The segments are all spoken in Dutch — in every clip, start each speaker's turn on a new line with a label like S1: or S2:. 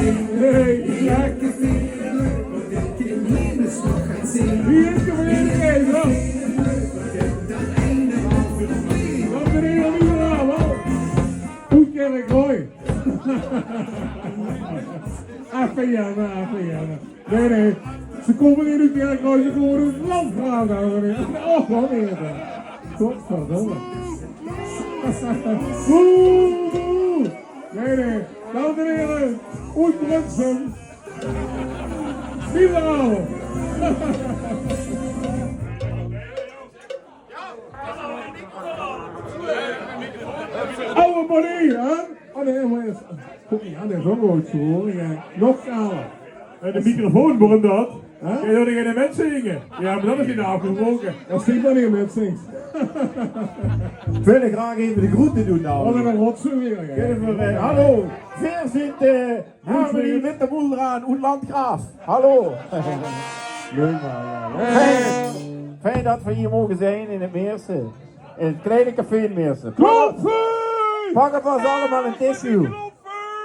S1: Nee, lekker zien. Hier is de vereniging, hoor. Wat er hier niet aan, hoor. Hoe ken ik mooi? Even Janne. Nee. Ze komen hier niet direct nooit, ze komen het land gaan. Oh, wat meer dan. Godverdomme. Nee. Dames en heren, Oud-Brunsum. Viva! Oude body, hè? Oh nee, maar guck niet aan, dat is ook goed zo hoor. Nog kaler.
S2: En de microfoon, waarom dat? Huh? Kun je toch geen mensen zingen? Ja, maar dat is niet afgesproken.
S1: Dat zie ik maar niet met zingt.
S3: Ik wil graag even de groeten doen nou.
S1: Wat een rotzooi weer.
S3: Hallo, wer sind Harmony mit der Mulran und Landgraaf? Hallo.
S1: Leuk man,
S3: Fijn dat we hier mogen zijn in het Meersen. In het kleine café in Meersen.
S1: Kloffie!
S3: Pak het ons allemaal een tissue.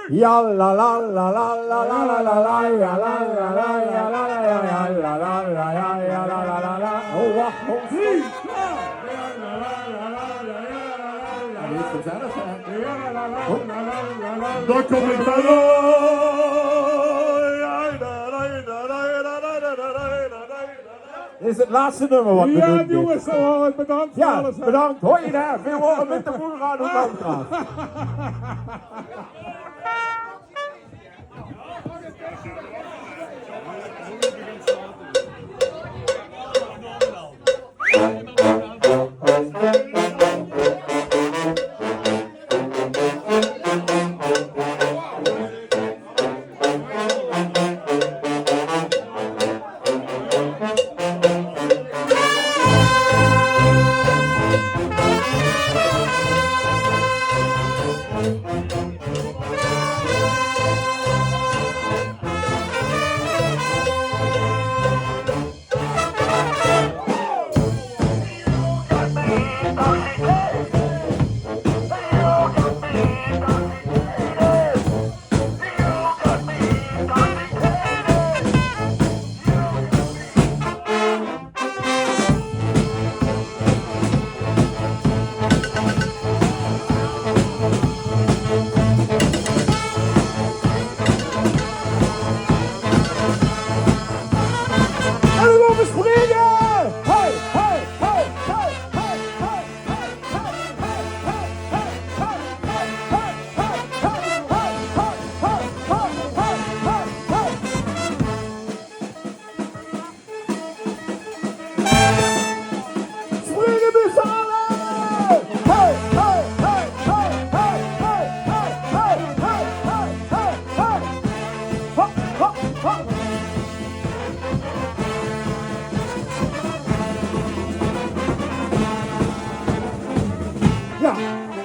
S3: Ja la la la la la la la la la ja la la la ja la la ja la la la ja la la la la. Oh wacht, oh zie.
S2: Dan kom ik dan.
S3: Dit is het laatste nummer wat we doen.
S1: Ja jongens, bedankt voor
S3: ja,
S1: alles.
S3: Bedankt, hoor je daar? Veel horen met de moeder aan de landgraaf.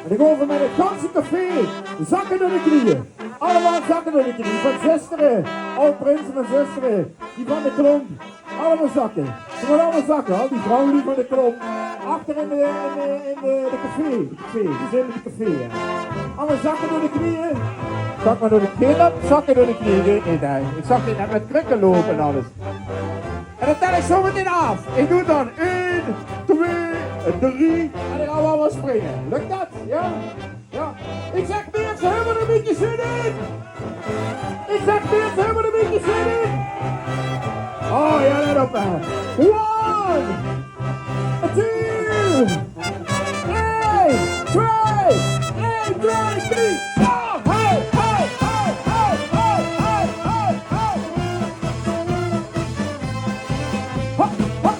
S3: En ik over met het ganse café. Zakken door de knieën. Allemaal zakken door de knieën. Van zusteren. Oud-prinsen en zusteren. Die van de klomp. Allemaal zakken. Ze moeten allemaal zakken. Al die vrouwen die van de klomp. Achter in de café. Die zijn in het café. Ja. Allemaal zakken door de knieën. Zak maar door de knieën. Zakken door de knieën. Weet niet, hè. Ik zag dit net met krukken lopen en alles. En dan tel ik zo meteen af. Ik doe dan 1, 2, 3 en dan gaan we allemaal springen. Lukt dat? Ja? Ja. Ik zeg meer, ze hebben er een beetje zin in. Ik zeg meer, ze hebben er een beetje zin in. Oh ja, let op hè. 1, 2, 3, 2, 1, 2, 3. Oh, hey, hey, hey, hey, hey, hey, hey, hey. Hop, hop.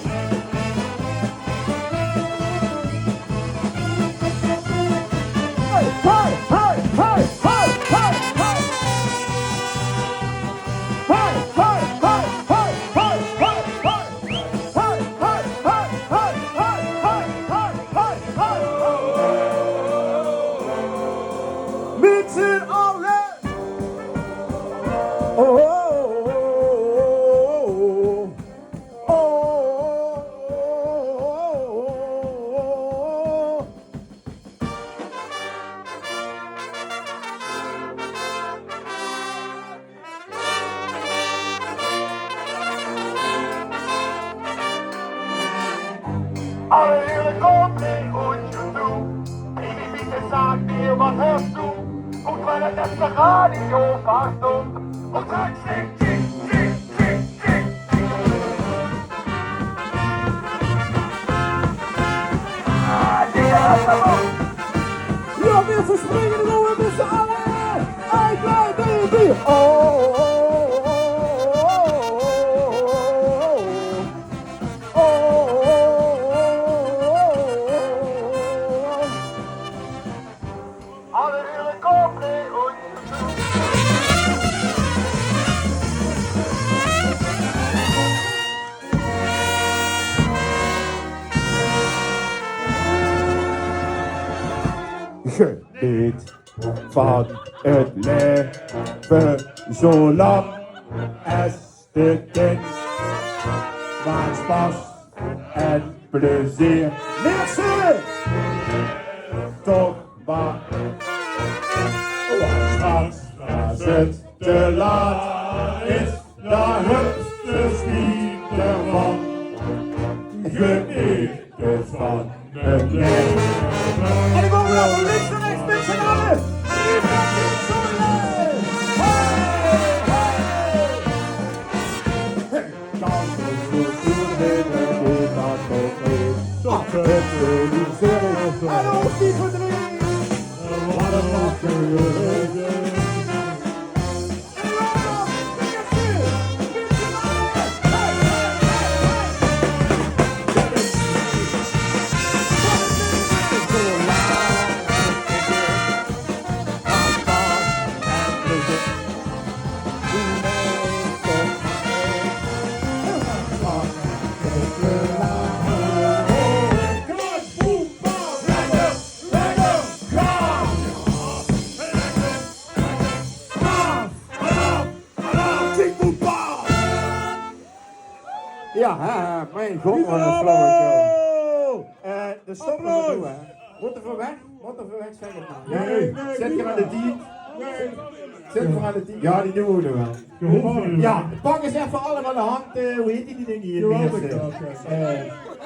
S3: Hey, hey, hey, hey, hey, hey, hey. Hey, hey, hey, hey, hey, hey, hey. Hey, hey, hey, hey, hey, hey, hey, hey, hey. Met z'n allen. Oh, oh, oh, oh, oh.
S4: maar dat is de radio vast op. Op dat zing, zing, zing, zing, zing. Die gaat hem op.
S3: Ja, weer verspringen er door met z'n allen. 1, 2, 3, 4. Oh, oh, oh, oh, oh,
S4: Alle willen kopen, oei.
S3: Geniet van het leven zolang als de kind. Maar spas en plezier. Merci! Toch maar. Straks als het te laat is, dan hupst niet ervan. Geniet dus van het leven. En ik wil wel van links naar rechts met z'n allen. En ons die verdriet. Wat een lachen. Ja, mijn god, wat een flauwekul. De stoppen we toe, hè. Moet er voor weg? Moet er voor weg, zeg het maar.
S1: Nee,
S3: Zet je aan de 10.
S1: Nee.
S3: Zet je aan de 10. Ja, die doen we er wel. Ja, pak eens even allemaal de hand. Hoe heet die dingen hier?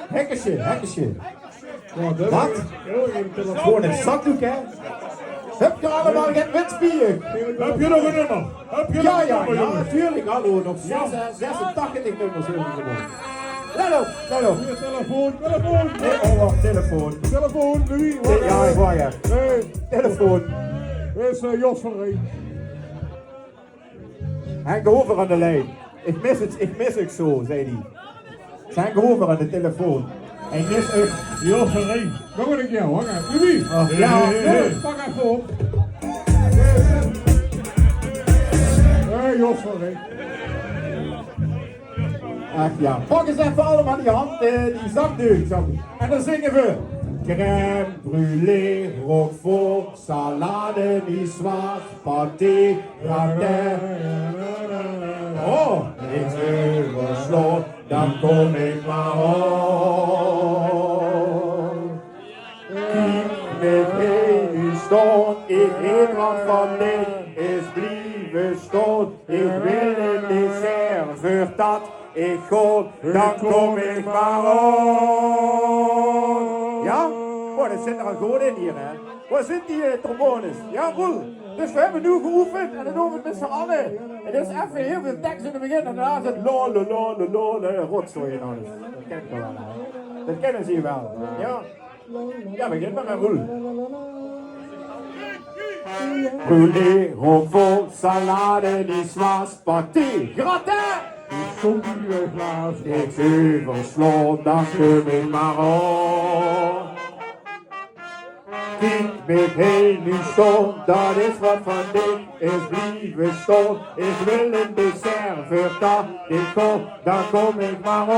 S3: Hekkersje. Wat? Gewoon een zakdoek, hè? Heb je allemaal geen witspier?
S2: Heb je nog een nummer? Heb je nog
S3: Ja,
S2: een nummer?
S3: natuurlijk. Hallo, nog 86 nummers hebben we gewonnen. Let op.
S1: Telefoon.
S3: Nee, wacht, telefoon.
S1: Telefoon, Louis.
S3: Ja, ik hoor je.
S1: Nee,
S3: Telefoon.
S1: dit is Jos van Rijn.
S3: Henk over aan de lijn. Ik mis het zo, zei hij. Henk over aan de telefoon. Hij mis het.
S2: Jos van Rijn.
S1: Nog een keer, hoor. Louis.
S3: Ja,
S1: Jongens, pak even op. Nee, Jos van Rijn.
S3: Ach ja, pak eens even allemaal die hand, die zakdoek. En dan zingen we. Crème brûlée, roquefort, salade, niçoise, pâté, gratin. Oh, ik oversloot, dan kom ik maar op. Kijk met heen stond, ik weet wat van dit is blijven staan. Ik wil een dessert, voor dat ik gewoon, dan kom ik maar op. Ja? Oh, dat zit er al goed in hier, hè? Waar zit die trombones? Ja, Roel. Dus we hebben nu geoefend en dan doen we het met z'n allen. Het is even heel veel tekst in het begin en daarna is het rotzooi en alles. Dat ken ik wel, hè? Dat kennen ze hier wel. Ja? Ja, begin maar met Roel. Brûlé, roquefort, salade, niçoise, pâté, gratin.
S1: Stond die glaas.
S3: Ik oversloot, dan kom ik maar op. Kijk met heen nu stond, dat is wat van dit is blijven staan. Ik wil een dessert, voor dat ik kom, dan kom ik maar op.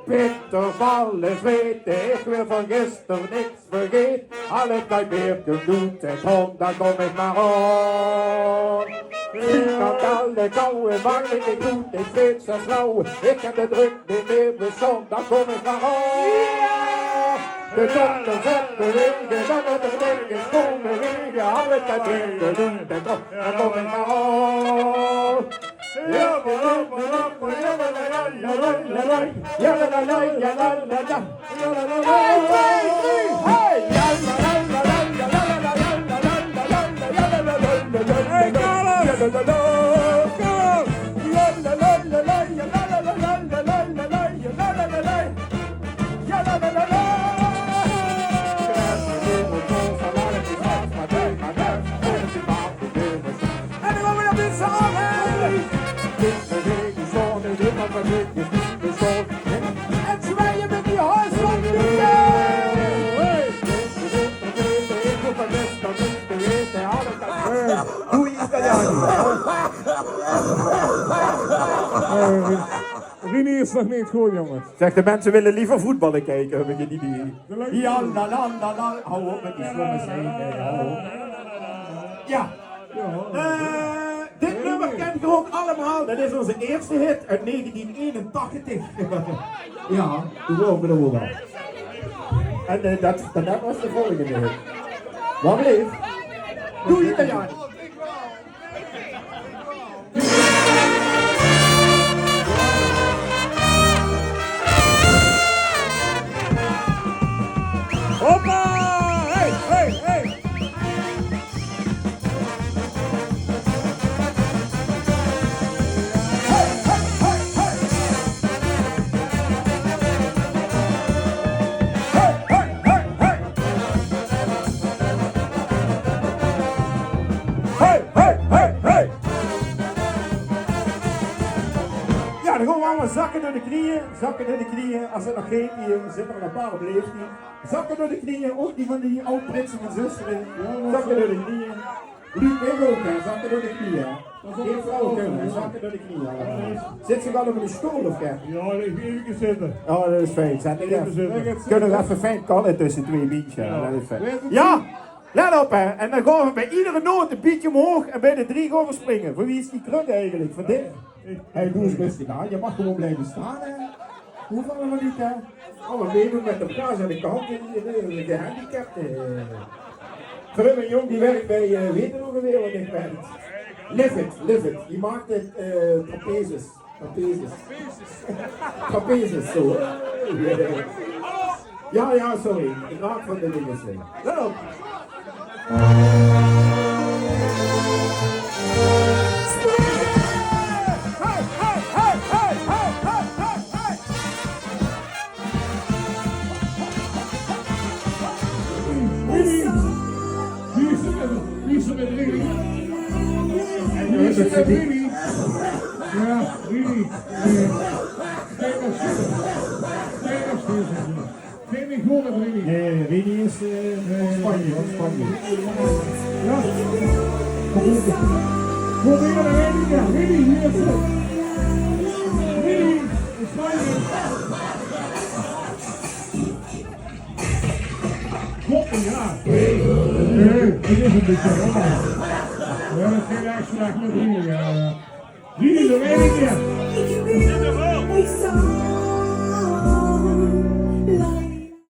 S3: Bitterballen weten, ik wil van gisteren niks vergeten. Alle tijd meer doet en grond, dan kom ik maar op. Ik had alle koude wangen, ik doe ik weet zo snauw. Ik heb de druk niet meer bestond, dan kom ik maar op. De dokter zet bewegen, dan het de dingen komen bewegen. Alle tijd meer doen en grond, dan kom ik maar op. Ja, hey, la la. Go! La la la la la, ja la la la la la la la la, ja la la la la. Ja la la la la. En dan gaan we naar dit samen. En zwaaien met die hals van de Doe je Italiaan.
S1: Rini is nog niet goed, jongens.
S3: Zeg, de mensen willen liever voetballen kijken, heb ik het idee. Ja, la la la la. Hou op met die slomme zijn. Hou op. Ja. Dit nummer kent je ook allemaal. Dat is onze eerste hit uit 1981. Ja, toen lopen we er wel. En dat was de volgende hit. Wat bleef? Doe je Italiaan.
S1: Hoppa! Hey, hey, hey!
S3: Ja, dan gaan we allemaal zakken door de knieën, als het nog geen hier zitten er een paar op leeftijd. Zakken door de knieën, ook die van die oud prinsen en zusteren. Zakken door de knieën. Luc, ik ook, hè, zakken door de knieën. Geen vrouwen kunnen, zakken door de knieën. Zit ze wel op een stoel of kijk?
S2: Ja, even zitten.
S3: Oh, dat is fijn. Zet ik even.
S2: zitten.
S3: Kunnen we even fijn kallen tussen twee biertjes. Ja, dat is fijn. Ja, let op hè. En dan gaan we bij iedere noot een beetje omhoog en bij de 3 gaan we springen. Voor wie is die kruk eigenlijk? Voor dit? Hey, doe eens rustig aan. Je mag gewoon blijven staan hè. Hoeft allemaal niet hè. Oh, we meedoen met elkaar zijn de kant in de gehandicapten. Een jong die werkt bij, weet je nog weer wat ik werk? Live it. Die maakt het trapezes. Trapezes, zo. Ja, sorry. Ik raak van de dingen zijn. Let op.
S1: Wie is er met Rini? Wie is er met Rini? Ja, Rini. Kijk als Geen niet goed met Rini.
S3: Nee, Rini is Spanje.
S1: Ja. Probeer naar Rini. Ja, Rini, hier is het. Rini, in Spanje. Kloppen, ja. Nee, het is een beetje raar. We hebben geen uitspraak met Rini. Rini, dat weet ik niet.